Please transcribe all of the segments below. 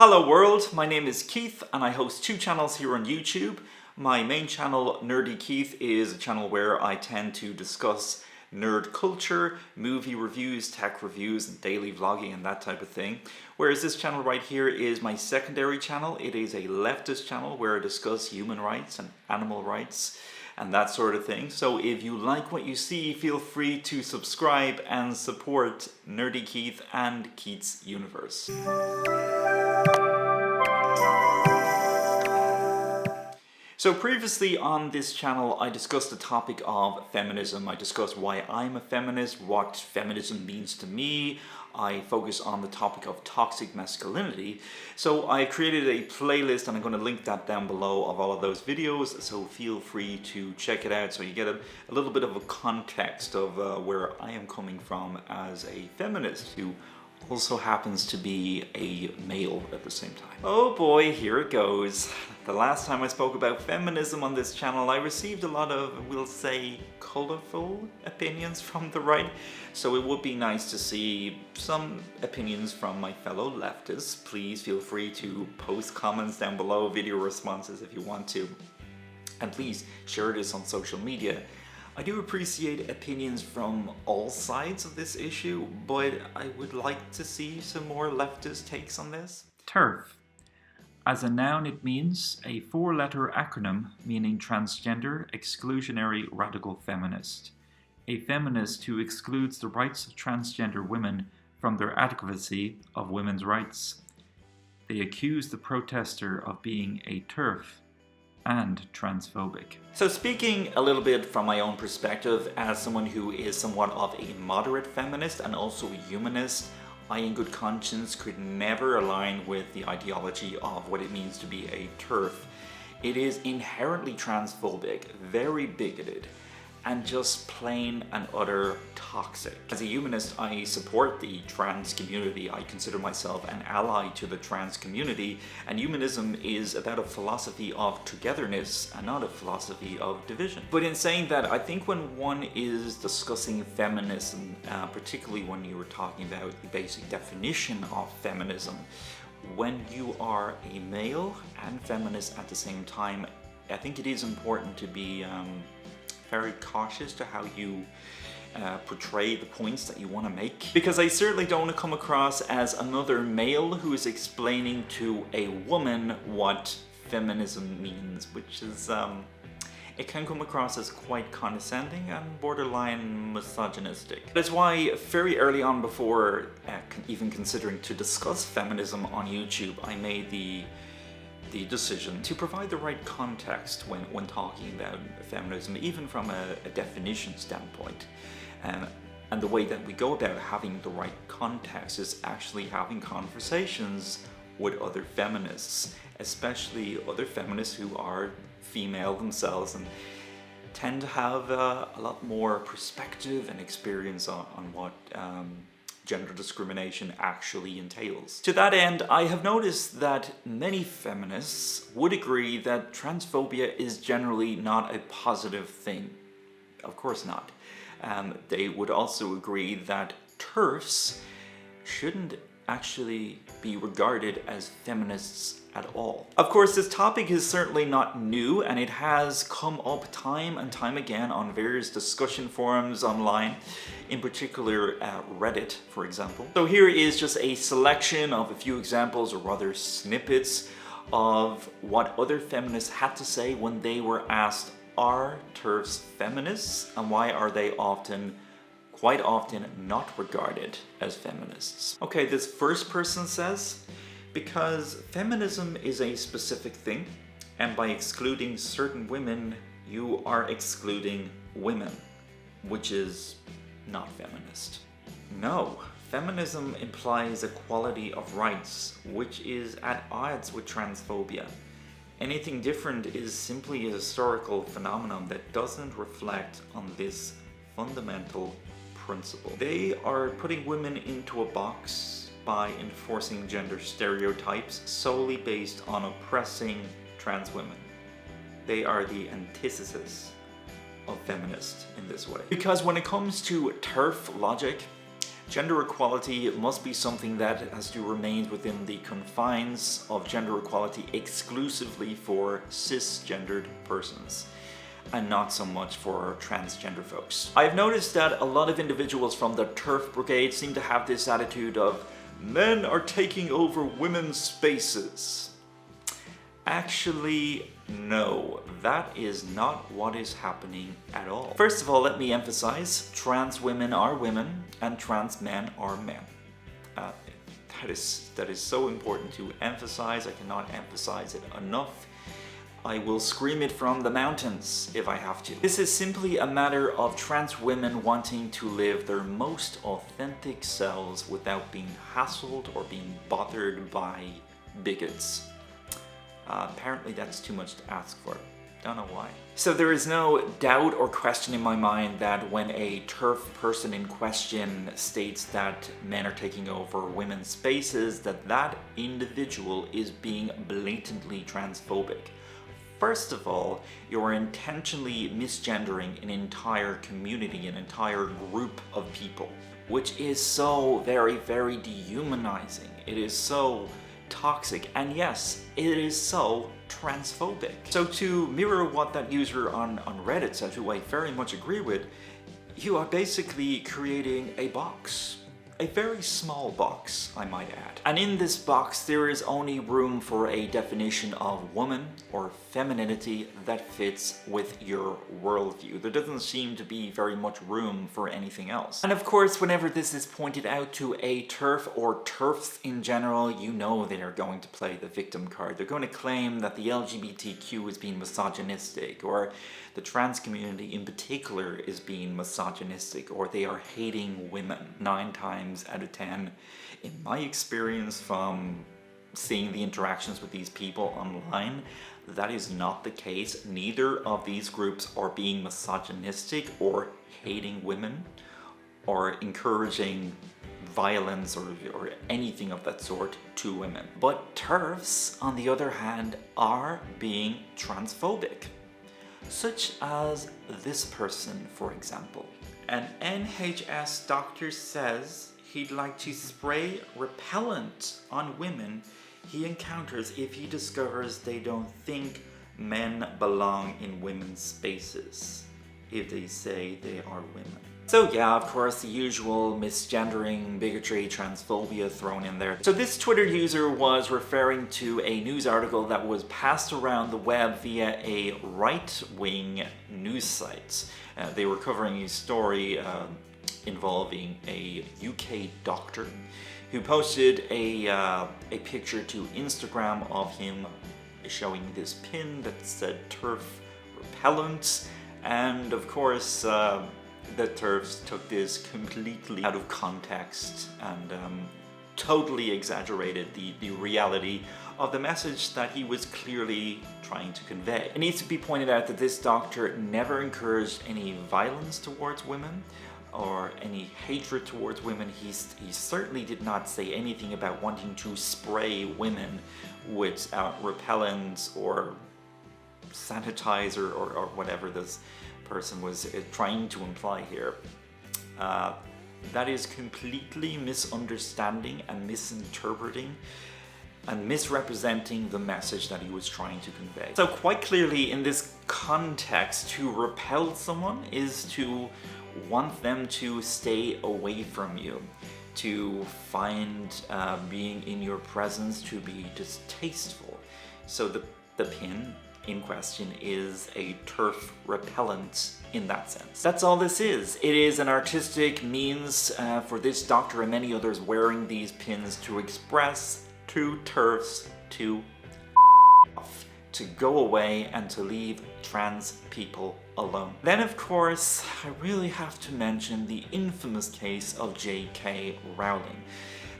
Hello world, my name is Keith and I host two channels here on YouTube. My main channel, Nerdy Keith, is a channel where I tend to discuss nerd culture, movie reviews, tech reviews, and daily vlogging and that type of thing. Whereas this channel right here is my secondary channel. It is a leftist channel where I discuss human rights and animal rights and that sort of thing. So if you like what you see, feel free to subscribe and support Nerdy Keith and Keith's Universe. So previously on this channel I discussed the topic of feminism. I discussed why I'm a feminist, what feminism means to me. I focus on the topic of toxic masculinity. So I created a playlist and I'm going to link that down below of all of those videos, so feel free to check it out so you get a little bit of a context of where I am coming from as a feminist who also happens to be a male at the same time. Oh boy, here it goes. The last time I spoke about feminism on this channel, I received a lot of, we'll say, colorful opinions from the right. So it would be nice to see some opinions from my fellow leftists. Please feel free to post comments down below, video responses if you want to. And please share this on social media. I do appreciate opinions from all sides of this issue, but I would like to see some more leftist takes on this. TERF. As a noun, it means a four-letter acronym meaning transgender, exclusionary, radical feminist. A feminist who excludes the rights of transgender women from their advocacy of women's rights. They accuse the protester of being a TERF and transphobic. So speaking a little bit from my own perspective as someone who is somewhat of a moderate feminist and also a humanist, I in good conscience could never align with the ideology of what it means to be a TERF. It is inherently transphobic, very bigoted, and just plain and utter toxic. As a humanist, I support the trans community. I consider myself an ally to the trans community, and humanism is about a philosophy of togetherness and not a philosophy of division. But in saying that, I think when one is discussing feminism, particularly when you were talking about the basic definition of feminism, when you are a male and feminist at the same time, I think it is important to be very cautious to how you portray the points that you want to make. Because I certainly don't want to come across as another male who is explaining to a woman what feminism means, which is, it can come across as quite condescending and borderline misogynistic. That's why very early on, before even considering to discuss feminism on YouTube, I made the decision to provide the right context when talking about feminism, even from a definition standpoint. And the way that we go about having the right context is actually having conversations with other feminists, especially other feminists who are female themselves and tend to have a lot more perspective and experience on what gender discrimination actually entails. To that end, I have noticed that many feminists would agree that transphobia is generally not a positive thing. Of course not. They would also agree that TERFs shouldn't actually be regarded as feminists at all. Of course, this topic is certainly not new, and it has come up time and time again on various discussion forums online, in particular Reddit, for example. So here is just a selection of a few examples, or rather snippets, of what other feminists had to say when they were asked, are TERFs feminists, and why are they quite often not regarded as feminists? Okay, this first person says, because feminism is a specific thing, and by excluding certain women, you are excluding women, which is not feminist. No, feminism implies equality of rights, which is at odds with transphobia. Anything different is simply a historical phenomenon that doesn't reflect on this fundamental principle. They are putting women into a box by enforcing gender stereotypes solely based on oppressing trans women. They are the antithesis of feminists in this way. Because when it comes to TERF logic, Gender equality must be something that has to remain within the confines of gender equality exclusively for cisgendered persons, and not so much for transgender folks. I've noticed that a lot of individuals from the TERF brigade seem to have this attitude of men are taking over women's spaces. Actually, no, that is not what is happening at all. First of all, let me emphasize, trans women are women and trans men are men. That is so important to emphasize. I cannot emphasize it enough. I will scream it from the mountains if I have to. This is simply a matter of trans women wanting to live their most authentic selves without being hassled or being bothered by bigots. Apparently that's too much to ask for. Don't know why. So there is no doubt or question in my mind that when a TERF person in question states that men are taking over women's spaces, that individual is being blatantly transphobic. First of all, you're intentionally misgendering an entire community, an entire group of people, which is so very, very dehumanizing. It is so toxic, and yes, it is so transphobic. So to mirror what that user on Reddit said, who I very much agree with, you are basically creating a box. A very small box, I might add. And in this box, there is only room for a definition of woman or femininity that fits with your worldview. There doesn't seem to be very much room for anything else. And of course, whenever this is pointed out to a TERF or TERFs in general, you know they are going to play the victim card. They're going to claim that the LGBTQ is being misogynistic, or the trans community in particular is being misogynistic, or they are hating women. 9 times out of 10, in my experience from seeing the interactions with these people online, that is not the case. Neither of these groups are being misogynistic or hating women or encouraging violence or anything of that sort to women. But TERFs, on the other hand, are being transphobic. Such as this person, for example. An NHS doctor says he'd like to spray repellent on women he encounters if he discovers they don't think men belong in women's spaces, if they say they are women. So yeah, of course, the usual misgendering, bigotry, transphobia thrown in there. So this Twitter user was referring to a news article that was passed around the web via a right-wing news site. They were covering a story involving a UK doctor who posted a picture to Instagram of him showing this pin that said TERF repellent, and of course the TERFs took this completely out of context and totally exaggerated the reality of the message that he was clearly trying to convey. It needs to be pointed out that this doctor never encouraged any violence towards women or any hatred towards women. He certainly did not say anything about wanting to spray women with repellents or sanitizer or whatever this person was trying to imply here. That is completely misunderstanding and misinterpreting and misrepresenting the message that he was trying to convey. So quite clearly in this context, to repel someone is to want them to stay away from you, to find being in your presence to be distasteful. So the pin in question is a TERF repellent in that sense. That's all this is. It is an artistic means for this doctor and many others wearing these pins to express to TERFs to go away and to leave trans people alone. Then of course, I really have to mention the infamous case of J.K. Rowling.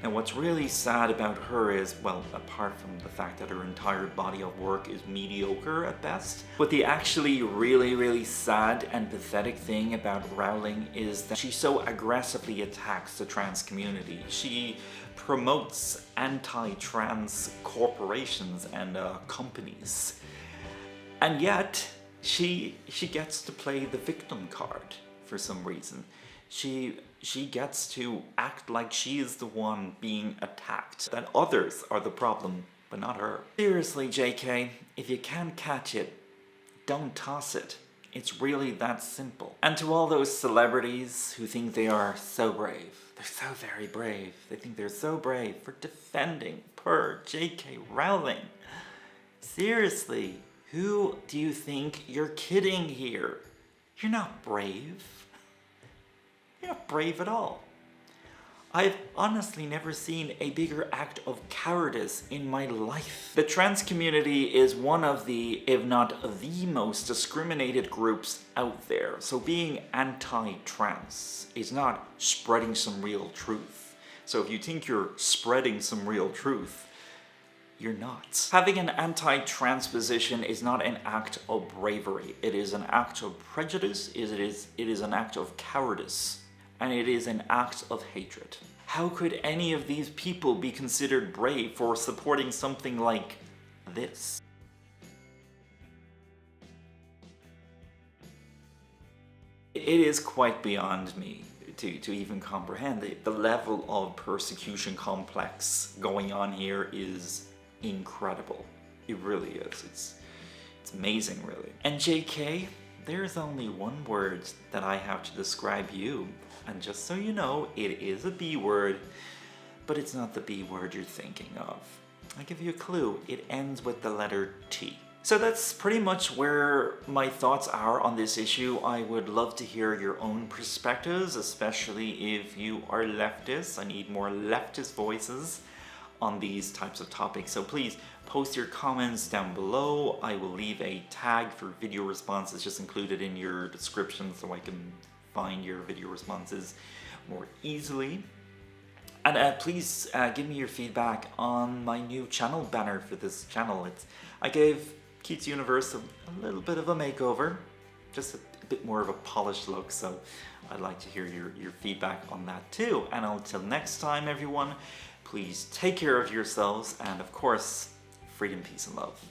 Now what's really sad about her is, well, apart from the fact that her entire body of work is mediocre at best, but the actually really sad and pathetic thing about Rowling is that she so aggressively attacks the trans community. She promotes anti-trans corporations and companies. And yet, she gets to play the victim card for some reason. She she gets to act like she is the one being attacked, that others are the problem, but not her. Seriously, JK, if you can't catch it, don't toss it. It's really that simple. And to all those celebrities who think they are so brave, they're so very brave, they think they're so brave for defending poor J.K. Rowling. Seriously, who do you think you're kidding here? You're not brave. You're not brave at all. I've honestly never seen a bigger act of cowardice in my life. The trans community is one of the, if not the most discriminated groups out there. So being anti-trans is not spreading some real truth. So if you think you're spreading some real truth, you're not. Having an anti-trans position is not an act of bravery. It is an act of prejudice, it is an act of cowardice. And it is an act of hatred. How could any of these people be considered brave for supporting something like this? It is quite beyond me to even comprehend. The level of persecution complex going on here is incredible. It really is. It's amazing, really. And JK, there's only one word that I have to describe you. And just so you know, it is a B word, but it's not the B word you're thinking of. I'll give you a clue. It ends with the letter T. So that's pretty much where my thoughts are on this issue. I would love to hear your own perspectives, especially if you are leftists. I need more leftist voices on these types of topics. So please post your comments down below. I will leave a tag for video responses just included in your description so I can find your video responses more easily. And please give me your feedback on my new channel banner for this channel. I gave Keats Universe a little bit of a makeover, just a bit more of a polished look, so I'd like to hear your feedback on that too. And until next time, everyone, please take care of yourselves, and of course, freedom, peace, and love.